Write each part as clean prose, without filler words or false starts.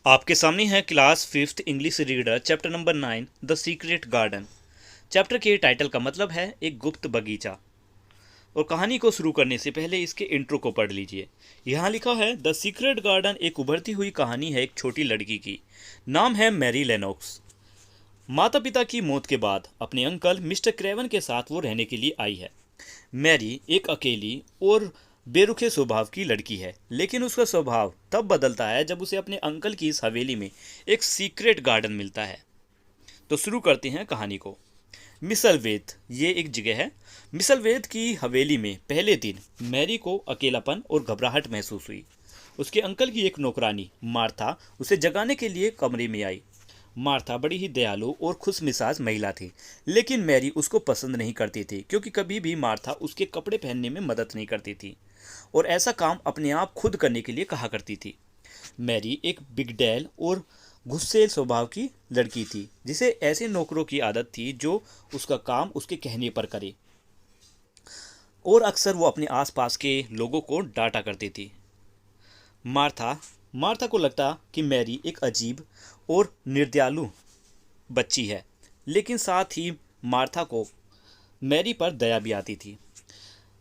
आपके सामने है class fifth English reader chapter number 9 the secret garden. Chapter के टाइटल का मतलब है एक गुप्त बगीचा। और कहानी को शुरू करने से पहले इसके इंट्रो को पढ़ लीजिए। यहाँ लिखा है द सीक्रेट गार्डन एक उभरती हुई कहानी है एक छोटी लड़की की। नाम है मैरी लेनॉक्स। माता पिता की मौत के बाद अपने अंकल मिस्टर क्रेवन के साथ वो रहने के लिए आई है। मैरी एक अकेली और बेरुखे स्वभाव की लड़की है, लेकिन उसका स्वभाव तब बदलता है जब उसे अपने अंकल की इस हवेली में एक सीक्रेट गार्डन मिलता है। तो शुरू करते हैं कहानी को। मिसलवेद ये एक जगह है। मिसलवेद की हवेली में पहले दिन मैरी को अकेलापन और घबराहट महसूस हुई। उसके अंकल की एक नौकरानी मार्था उसे जगाने के लिए कमरे में आई। मार्था बड़ी ही दयालु और खुशमिजाज महिला थी, लेकिन मैरी उसको पसंद नहीं करती थी क्योंकि कभी भी मार्था उसके कपड़े पहनने में मदद नहीं करती थी और ऐसा काम अपने आप खुद करने के लिए कहा करती थी। मैरी एक बिगडैल और गुस्सेल स्वभाव की लड़की थी, जिसे ऐसे नौकरों की आदत थी जो उसका काम उसके कहने पर करे, और अक्सर वो अपने आसपास के लोगों को डांटा करती थी। मार्था मार्था को लगता कि मैरी एक अजीब और निर्दयालु बच्ची है, लेकिन साथ ही मार्था को मैरी पर दया भी आती थी।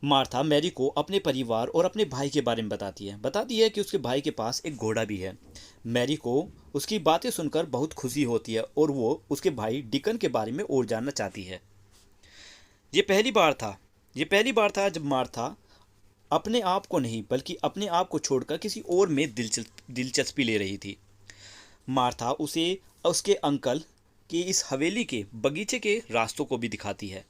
मार्था मैरी को अपने परिवार और अपने भाई के बारे में बताती है कि उसके भाई के पास एक घोड़ा भी है। मैरी को उसकी बातें सुनकर बहुत खुशी होती है और वो उसके भाई डिकन के बारे में और जानना चाहती है। ये पहली बार था ये पहली बार था जब मार्था अपने आप को नहीं बल्कि अपने आप को छोड़कर किसी और में दिलचस्पी ले रही थी। मार्था उसे उसके अंकल की इस हवेली के बगीचे के रास्तों को भी दिखाती है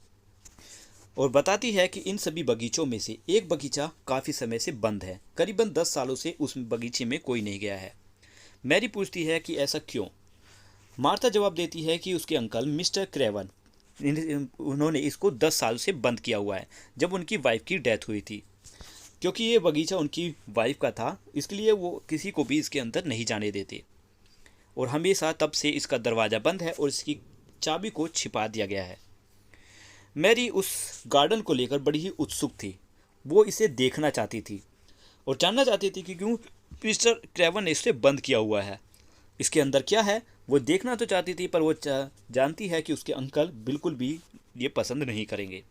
और बताती है कि इन सभी बगीचों में से एक बगीचा काफ़ी समय से बंद है। करीबन 10 सालों से उस बगीचे में कोई नहीं गया है। मैरी पूछती है कि ऐसा क्यों। मार्था जवाब देती है कि उसके अंकल मिस्टर क्रेवन उन्होंने इसको 10 साल से बंद किया हुआ है जब उनकी वाइफ की डेथ हुई थी। क्योंकि ये बगीचा उनकी वाइफ का था, इसलिए वो किसी को भी इसके अंदर नहीं जाने देते और हमेशा तब से इसका दरवाज़ा बंद है और इसकी चाबी को छिपा दिया गया है। मैरी उस गार्डन को लेकर बड़ी ही उत्सुक थी। वो इसे देखना चाहती थी और जानना चाहती थी कि क्यों मिस्टर क्रेवन ने इसे बंद किया हुआ है, इसके अंदर क्या है। वो देखना तो चाहती थी, पर वो जानती है कि उसके अंकल बिल्कुल भी ये पसंद नहीं करेंगे।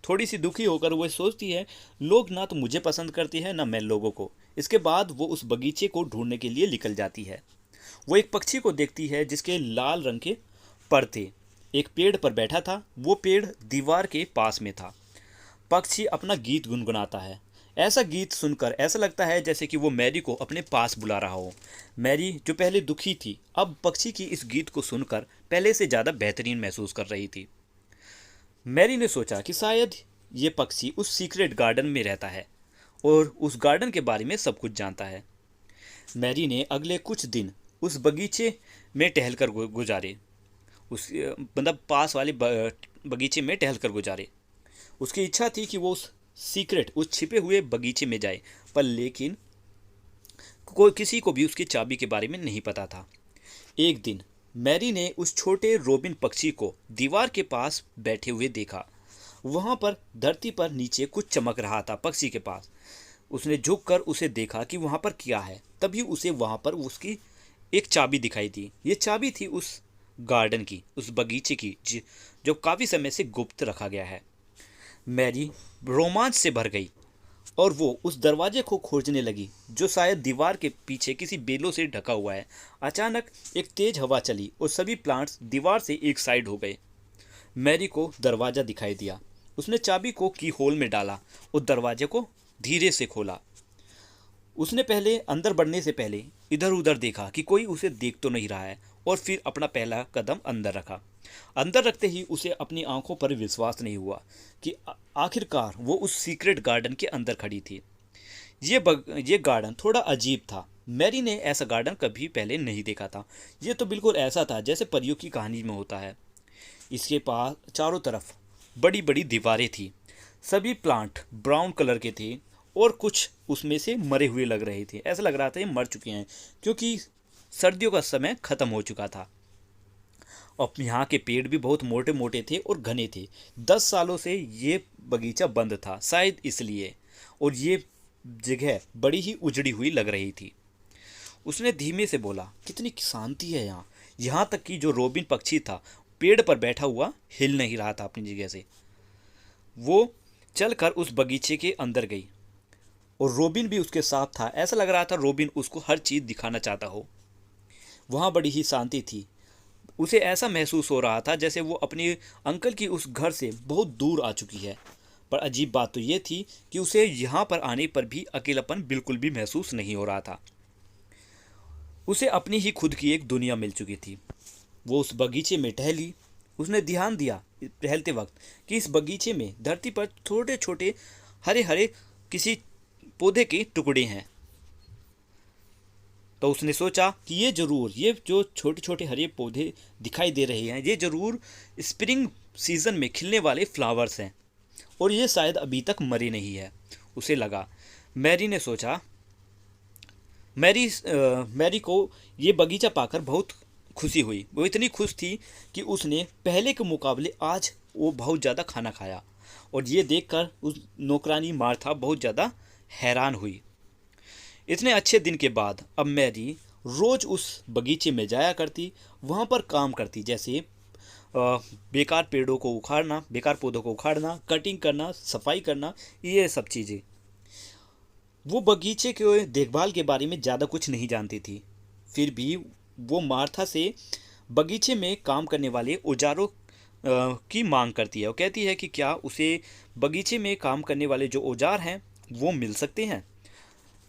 थोड़ी सी दुखी होकर वो सोचती है, लोग ना तो मुझे पसंद करते हैं ना मैं लोगों को। इसके बाद वो उस बगीचे को ढूंढने के लिए निकल जाती है। वो एक पक्षी को देखती है जिसके लाल रंग के पर थे। एक पेड़ पर बैठा था। वो पेड़ दीवार के पास में था। पक्षी अपना गीत गुनगुनाता है। ऐसा गीत सुनकर ऐसा लगता है जैसे कि वो मैरी को अपने पास बुला रहा हो। मैरी जो पहले दुखी थी, अब पक्षी की इस गीत को सुनकर पहले से ज़्यादा बेहतरीन महसूस कर रही थी। मैरी ने सोचा कि शायद ये पक्षी उस सीक्रेट गार्डन में रहता है और उस गार्डन के बारे में सब कुछ जानता है। मैरी ने अगले कुछ दिन उस बगीचे में टहलकर गुजारे। उस मतलब पास वाले बगीचे में टहलकर गुजारे। उसकी इच्छा थी कि वो उस छिपे हुए बगीचे में जाए, पर लेकिन कोई किसी को भी उसकी चाबी के बारे में नहीं पता था। एक दिन मैरी ने उस छोटे रोबिन पक्षी को दीवार के पास बैठे हुए देखा। वहाँ पर धरती पर नीचे कुछ चमक रहा था पक्षी के पास। उसने झुककर उसे देखा कि वहाँ पर क्या है। तभी उसे वहाँ पर उसकी एक चाबी दिखाई दी। ये चाबी थी उस गार्डन की, उस बगीचे की जो काफ़ी समय से गुप्त रखा गया है। मैरी रोमांच से भर गई और वो उस दरवाजे को खोजने लगी जो शायद दीवार के पीछे किसी बेलों से ढका हुआ है। अचानक एक तेज हवा चली और सभी प्लांट्स दीवार से एक साइड हो गए। मैरी को दरवाज़ा दिखाई दिया। उसने चाबी को की होल में डाला और दरवाजे को धीरे से खोला। उसने पहले अंदर बढ़ने से पहले इधर उधर देखा कि कोई उसे देख तो नहीं रहा है और फिर अपना पहला कदम अंदर रखा। अंदर रखते ही उसे अपनी आंखों पर विश्वास नहीं हुआ कि आखिरकार वो उस सीक्रेट गार्डन के अंदर खड़ी थी। ये गार्डन थोड़ा अजीब था। मैरी ने ऐसा गार्डन कभी पहले नहीं देखा था। ये तो बिल्कुल ऐसा था जैसे परियों की कहानी में होता है। इसके पास चारों तरफ बड़ी बड़ी दीवारें थी। सभी प्लांट ब्राउन कलर के थे और कुछ उसमें से मरे हुए लग रहे थे। ऐसा लग रहा था ये मर चुके हैं क्योंकि सर्दियों का समय ख़त्म हो चुका था। और यहाँ के पेड़ भी बहुत मोटे मोटे थे और घने थे। 10 सालों से ये बगीचा बंद था, शायद इसलिए। और ये जगह बड़ी ही उजड़ी हुई लग रही थी। उसने धीमे से बोला, कितनी शांति है यहाँ। यहाँ तक कि जो रोबिन पक्षी था पेड़ पर बैठा हुआ हिल नहीं रहा था अपनी जगह से। वो चलकर उस बगीचे के अंदर गई और रोबिन भी उसके साथ था। ऐसा लग रहा था रोबिन उसको हर चीज़ दिखाना चाहता हो। वहाँ बड़ी ही शांति थी। उसे ऐसा महसूस हो रहा था जैसे वो अपने अंकल की उस घर से बहुत दूर आ चुकी है। पर अजीब बात तो ये थी कि उसे यहाँ पर आने पर भी अकेलापन बिल्कुल भी महसूस नहीं हो रहा था। उसे अपनी ही खुद की एक दुनिया मिल चुकी थी। वो उस बगीचे में टहली। उसने ध्यान दिया टहलते वक्त कि इस बगीचे में धरती पर छोटे छोटे हरे हरे किसी पौधे के टुकड़े हैं। तो उसने सोचा कि ये जो छोटे छोटे हरे पौधे दिखाई दे रहे हैं ये जरूर स्प्रिंग सीजन में खिलने वाले फ्लावर्स हैं और ये शायद अभी तक मरे नहीं है। उसे लगा। मैरी ने सोचा, मैरी को ये बगीचा पाकर बहुत खुशी हुई। वो इतनी खुश थी कि उसने पहले के मुकाबले आज वो बहुत ज़्यादा खाना खाया और ये देखकर उस नौकरानी मार्था बहुत ज़्यादा हैरान हुई। इतने अच्छे दिन के बाद अब मैरी रोज़ उस बगीचे में जाया करती, वहाँ पर काम करती, जैसे बेकार पेड़ों को उखाड़ना, बेकार पौधों को उखाड़ना, कटिंग करना, सफाई करना, ये सब चीज़ें। वो बगीचे के देखभाल के बारे में ज़्यादा कुछ नहीं जानती थी। फिर भी वो मार्था से बगीचे में काम करने वाले औजारों की मांग करती है। वो कहती है कि क्या उसे बगीचे में काम करने वाले जो औजार हैं वो मिल सकते हैं।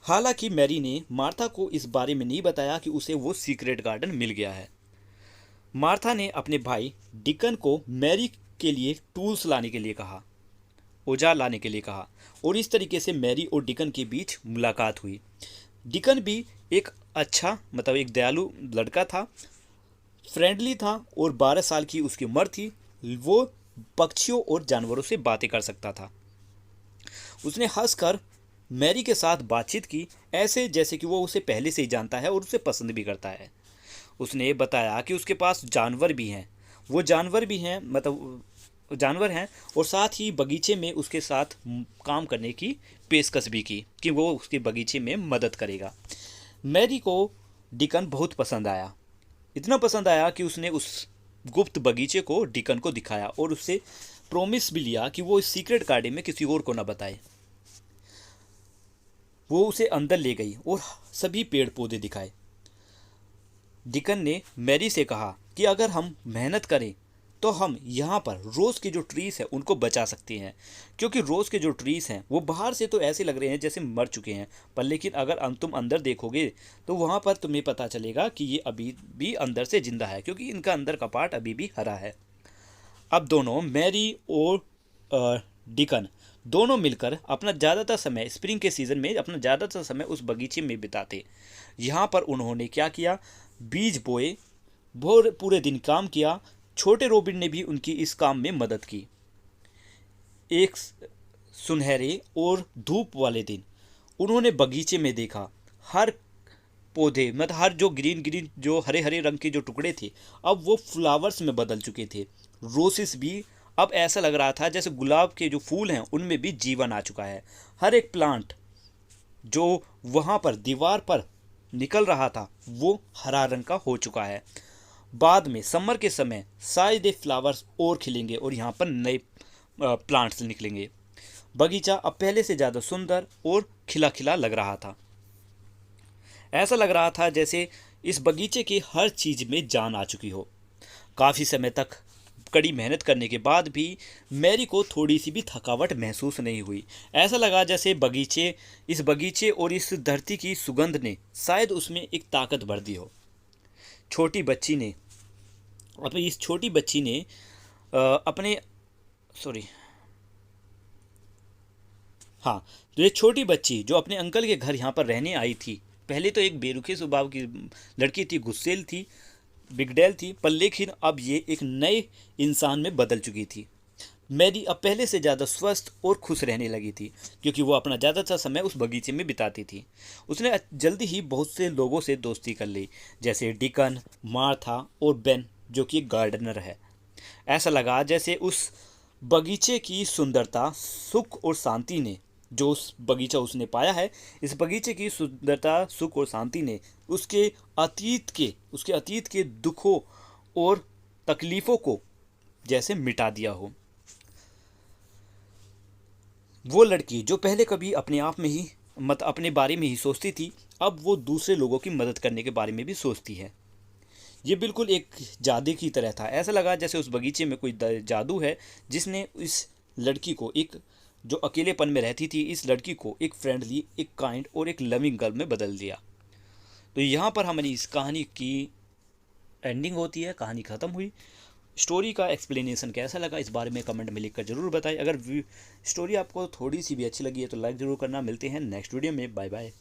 हालांकि मैरी ने मार्था को इस बारे में नहीं बताया कि उसे वो सीक्रेट गार्डन मिल गया है। मार्था ने अपने भाई डिकन को मैरी के लिए टूल्स लाने के लिए कहा, औजार लाने के लिए कहा, और इस तरीके से मैरी और डिकन के बीच मुलाकात हुई। डिकन भी एक अच्छा एक दयालु लड़का था, फ्रेंडली था और 12 साल की उसकी उम्र थी। वो पक्षियों और जानवरों से बातें कर सकता था। उसने हंसकर मैरी के साथ बातचीत की, ऐसे जैसे कि वो उसे पहले से ही जानता है और उसे पसंद भी करता है। उसने बताया कि उसके पास जानवर भी हैं, वो जानवर भी हैं जानवर हैं, और साथ ही बगीचे में उसके साथ काम करने की पेशकश भी की कि वो उसके बगीचे में मदद करेगा। मैरी को डिकन बहुत पसंद आया, इतना पसंद आया कि उसने उस गुप्त बगीचे को डिकन को दिखाया और उससे प्रॉमिस भी लिया कि वो इस सीक्रेट गार्डन में किसी और को ना बताए। वो उसे अंदर ले गई और सभी पेड़ पौधे दिखाए। डिकन ने मैरी से कहा कि अगर हम मेहनत करें तो हम यहाँ पर रोज़ के जो ट्रीज़ हैं उनको बचा सकते हैं, क्योंकि रोज़ के जो ट्रीज़ हैं वो बाहर से तो ऐसे लग रहे हैं जैसे मर चुके हैं, पर लेकिन अगर तुम अंदर देखोगे तो वहाँ पर तुम्हें पता चलेगा कि ये अभी भी अंदर से ज़िंदा है, क्योंकि इनका अंदर का पार्ट अभी भी हरा है। अब दोनों मैरी और डिकन दोनों मिलकर अपना ज़्यादातर समय स्प्रिंग के सीज़न में अपना ज़्यादातर समय उस बगीचे में बिताते। यहाँ पर उन्होंने क्या किया, बीज बोए, पूरे दिन काम किया। छोटे रोबिन ने भी उनकी इस काम में मदद की। एक सुनहरे और धूप वाले दिन उन्होंने बगीचे में देखा, हर पौधे हर जो ग्रीन ग्रीन जो हरे हरे रंग के जो टुकड़े थे अब वो फ्लावर्स में बदल चुके थे। रोसेस भी अब ऐसा लग रहा था जैसे गुलाब के जो फूल हैं उनमें भी जीवन आ चुका है। हर एक प्लांट जो वहाँ पर दीवार पर निकल रहा था वो हरा रंग का हो चुका है। बाद में समर के समय शायद ये फ्लावर्स और खिलेंगे और यहाँ पर नए प्लांट्स निकलेंगे। बगीचा अब पहले से ज़्यादा सुंदर और खिला खिला लग रहा था। ऐसा लग रहा था जैसे इस बगीचे की हर चीज़ में जान आ चुकी हो। काफ़ी समय तक कड़ी मेहनत करने के बाद भी मैरी को थोड़ी सी भी थकावट महसूस नहीं हुई। ऐसा लगा जैसे इस बगीचे और इस धरती की सुगंध ने शायद उसमें एक ताकत भर दी हो। छोटी बच्ची ने इस छोटी बच्ची ने अपने सॉरी हाँ तो ये छोटी बच्ची जो अपने अंकल के घर यहाँ पर रहने आई थी, पहले तो एक बेरुखे स्वभाव की लड़की थी, गुस्सेल थी, बिगड़ैल थी, पर लेकिन अब ये एक नए इंसान में बदल चुकी थी। मैरी अब पहले से ज़्यादा स्वस्थ और खुश रहने लगी थी, क्योंकि वो अपना ज़्यादातर समय उस बगीचे में बिताती थी। उसने जल्दी ही बहुत से लोगों से दोस्ती कर ली, जैसे डिकन, मार्था और बेन जो कि एक गार्डनर है। ऐसा लगा जैसे उस बगीचे की सुंदरता, सुख और शांति ने जो उस बगीचा उसने पाया है, इस बगीचे की सुंदरता, सुख और शांति ने उसके अतीत के दुखों और तकलीफ़ों को जैसे मिटा दिया हो। वो लड़की जो पहले कभी अपने बारे में ही सोचती थी, अब वो दूसरे लोगों की मदद करने के बारे में भी सोचती है। ये बिल्कुल एक जादू की तरह था। ऐसा लगा जैसे उस बगीचे में कोई जादू है, जिसने इस लड़की को, एक जो अकेलेपन में रहती थी, इस लड़की को एक फ्रेंडली, एक काइंड और एक लविंग गर्ल में बदल दिया। तो यहाँ पर हमारी इस कहानी की एंडिंग होती है, कहानी ख़त्म हुई। स्टोरी का एक्सप्लेनेशन कैसा लगा इस बारे में कमेंट में लिखकर ज़रूर बताएं। अगर स्टोरी आपको थोड़ी सी भी अच्छी लगी है तो लाइक ज़रूर करना। मिलते हैं नेक्स्ट वीडियो में। Bye bye.